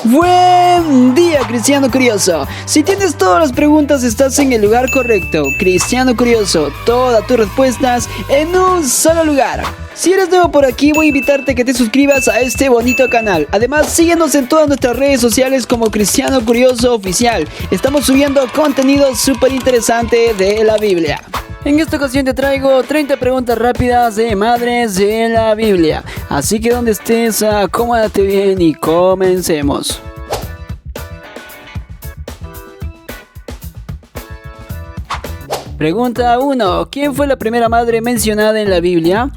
Buen día, Cristiano Curioso. Si tienes todas las preguntas, estás en el lugar correcto. Cristiano Curioso, todas tus respuestas en un solo lugar. Si eres nuevo por aquí, voy a invitarte a que te suscribas a este bonito canal. Además, síguenos en todas nuestras redes sociales como Cristiano Curioso Oficial. Estamos subiendo contenido súper interesante de la Biblia. En esta ocasión te traigo 30 preguntas rápidas de madres de la Biblia. Así que donde estés, acomódate bien y comencemos. Pregunta 1. ¿Quién fue la primera madre mencionada en la Biblia?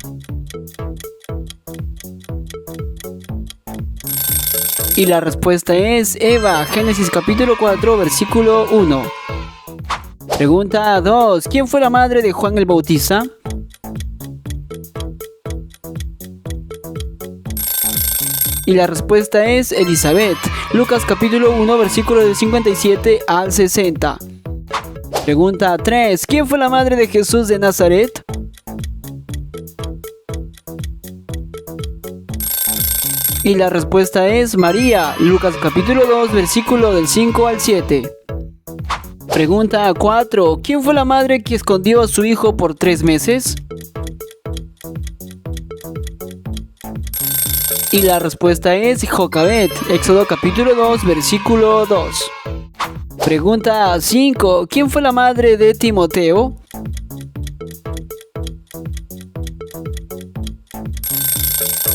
Y la respuesta es Eva, Génesis capítulo 4, versículo 1. Pregunta 2. ¿Quién fue la madre de Juan el Bautista? Y la respuesta es Elizabeth, Lucas capítulo 1, versículo del 57 al 60. Pregunta 3. ¿Quién fue la madre de Jesús de Nazaret? Y la respuesta es María, Lucas capítulo 2, versículo del 5 al 7. Pregunta 4. ¿Quién fue la madre que escondió a su hijo por 3 meses? Y la respuesta es Jocabed, Éxodo capítulo 2, versículo 2. Pregunta 5. ¿Quién fue la madre de Timoteo?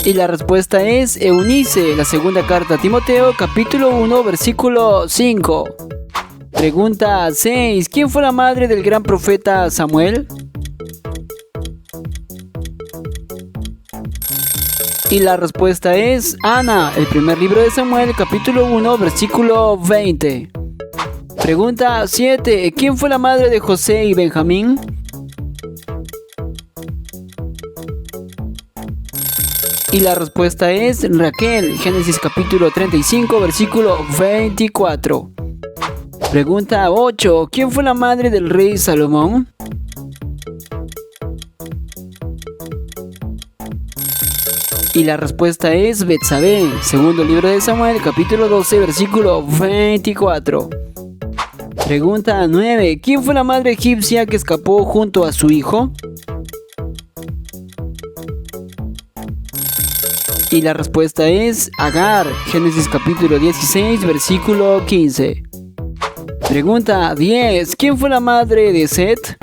Y la respuesta es Eunice, la segunda carta a Timoteo, capítulo 1, versículo 5. Pregunta 6. ¿Quién fue la madre del gran profeta Samuel? Y la respuesta es Ana, el primer libro de Samuel, capítulo 1, versículo 20. Pregunta 7. ¿Quién fue la madre de José y Benjamín? Y la respuesta es Raquel, Génesis capítulo 35, versículo 24. Pregunta 8. ¿Quién fue la madre del rey Salomón? Y la respuesta es Betsabé, segundo libro de Samuel, capítulo 12, versículo 24. Pregunta 9. ¿Quién fue la madre egipcia que escapó junto a su hijo? Y la respuesta es Agar, Génesis capítulo 16, versículo 15. Pregunta 10. ¿Quién fue la madre de Set?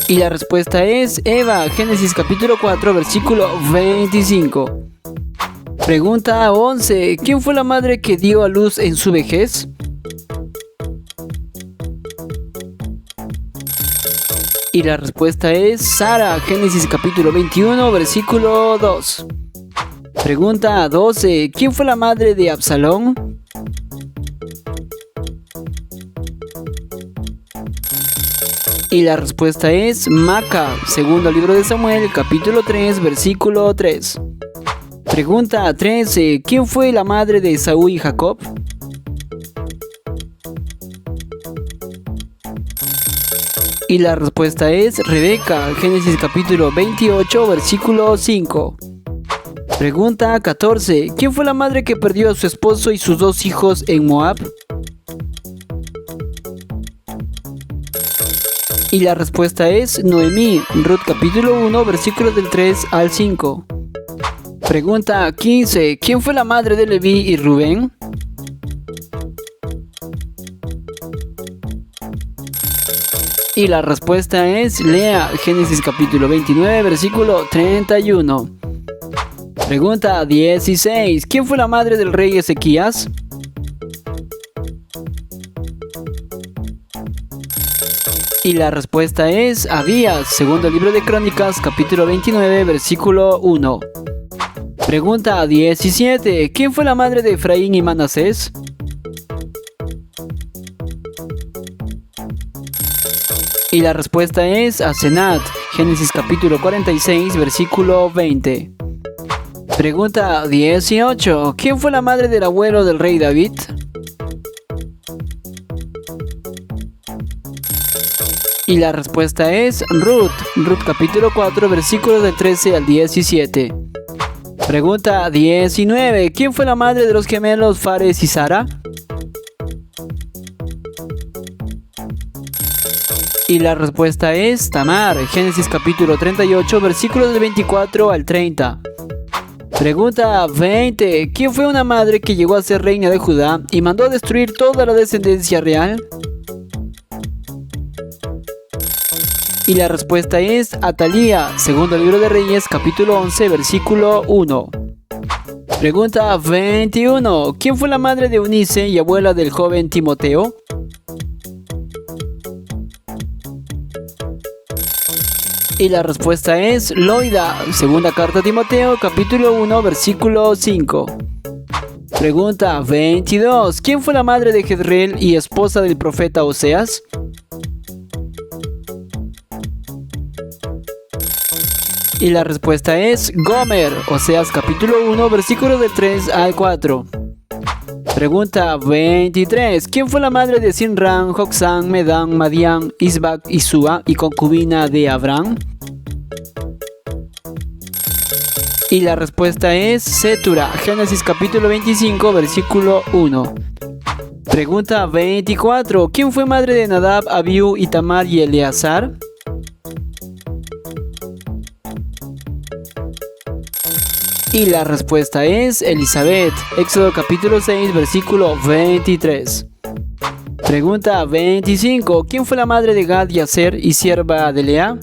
Y la respuesta es Eva, Génesis capítulo 4, versículo 25. Pregunta 11. ¿Quién fue la madre que dio a luz en su vejez? Y la respuesta es Sara, Génesis capítulo 21, versículo 2. Pregunta 12. ¿Quién fue la madre de Absalón? Y la respuesta es Maca, segundo libro de Samuel, capítulo 3, versículo 3. Pregunta 13. ¿Quién fue la madre de Esaú y Jacob? Y la respuesta es Rebeca, Génesis capítulo 28, versículo 5. Pregunta 14. ¿Quién fue la madre que perdió a su esposo y sus 2 hijos en Moab? Y la respuesta es Noemí, Ruth capítulo 1, versículos del 3 al 5. Pregunta 15. ¿Quién fue la madre de Leví y Rubén? Y la respuesta es Lea, Génesis capítulo 29, versículo 31. Pregunta 16. ¿Quién fue la madre del rey Ezequías? Y la respuesta es Abías, segundo libro de Crónicas, capítulo 29, versículo 1. Pregunta 17. ¿Quién fue la madre de Efraín y Manasés? Y la respuesta es Asenat, Génesis capítulo 46, versículo 20. Pregunta 18. ¿Quién fue la madre del abuelo del rey David? Y la respuesta es Ruth, Ruth capítulo 4, versículos del 13 al 17. Pregunta 19. ¿Quién fue la madre de los gemelos Fares y Zara? Y la respuesta es Tamar. Génesis capítulo 38, versículos del 24 al 30. Pregunta 20. ¿Quién fue una madre que llegó a ser reina de Judá y mandó a destruir toda la descendencia real? Y la respuesta es Atalía. Segundo libro de Reyes, capítulo 11, versículo 1. Pregunta 21. ¿Quién fue la madre de Eunice y abuela del joven Timoteo? Y la respuesta es Loida. Segunda carta a Timoteo, capítulo 1, versículo 5. Pregunta 22. ¿Quién fue la madre de Jezreel y esposa del profeta Oseas? Y la respuesta es Gomer. Oseas capítulo 1, versículos del 3 al 4. Pregunta 23. ¿Quién fue la madre de Sinran, Joxán, Medán, Madián, Isbac y Sua y concubina de Abraham? Y la respuesta es Setura. Génesis capítulo 25, versículo 1. Pregunta 24. ¿Quién fue madre de Nadab, Abiú, Itamar y Eleazar? Y la respuesta es Elizabeth. Éxodo capítulo 6, versículo 23. Pregunta 25. ¿Quién fue la madre de Gad y Aser y sierva de Lea?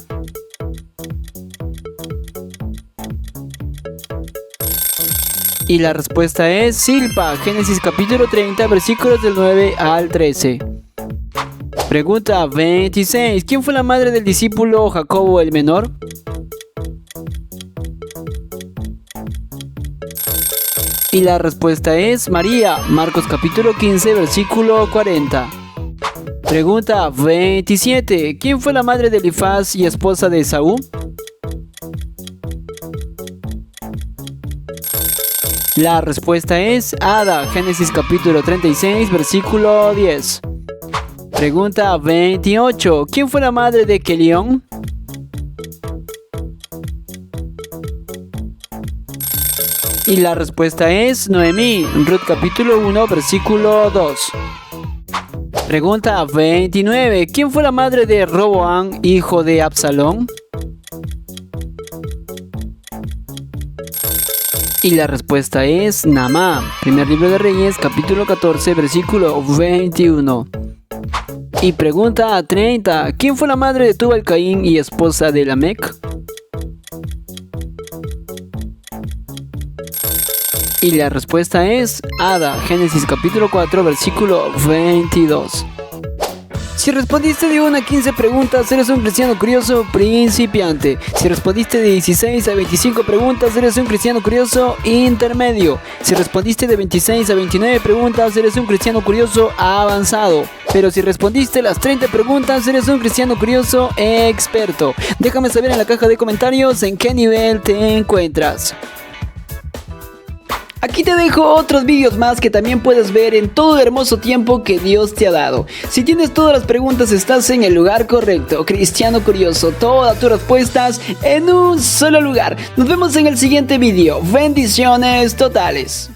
Y la respuesta es Silpa. Génesis capítulo 30, versículos del 9 al 13. Pregunta 26. ¿Quién fue la madre del discípulo Jacobo el menor? Y la respuesta es María. Marcos capítulo 15, versículo 40. Pregunta 27. ¿Quién fue la madre de Elifaz y esposa de Esaú? La respuesta es Ada. Génesis capítulo 36, versículo 10. Pregunta 28. ¿Quién fue la madre de Kelión? Y la respuesta es Noemí. Ruth capítulo 1, versículo 2. Pregunta 29. ¿Quién fue la madre de Roboam, hijo de Absalón? Y la respuesta es Naamá. Primer libro de Reyes, capítulo 14, versículo 21. Y pregunta 30. ¿Quién fue la madre de Tubal Caín y esposa de Lamec? Y la respuesta es Ada. Génesis capítulo 4, versículo 22. Si respondiste de 1 a 15 preguntas, eres un cristiano curioso principiante. Si respondiste de 16 a 25 preguntas, eres un cristiano curioso intermedio. Si respondiste de 26 a 29 preguntas, eres un cristiano curioso avanzado. Pero si respondiste las 30 preguntas, eres un cristiano curioso experto. Déjame saber en la caja de comentarios en qué nivel te encuentras. Aquí te dejo otros vídeos más que también puedes ver en todo el hermoso tiempo que Dios te ha dado. Si tienes todas las preguntas, estás en el lugar correcto. Cristiano Curioso, todas tus respuestas en un solo lugar. Nos vemos en el siguiente vídeo. Bendiciones totales.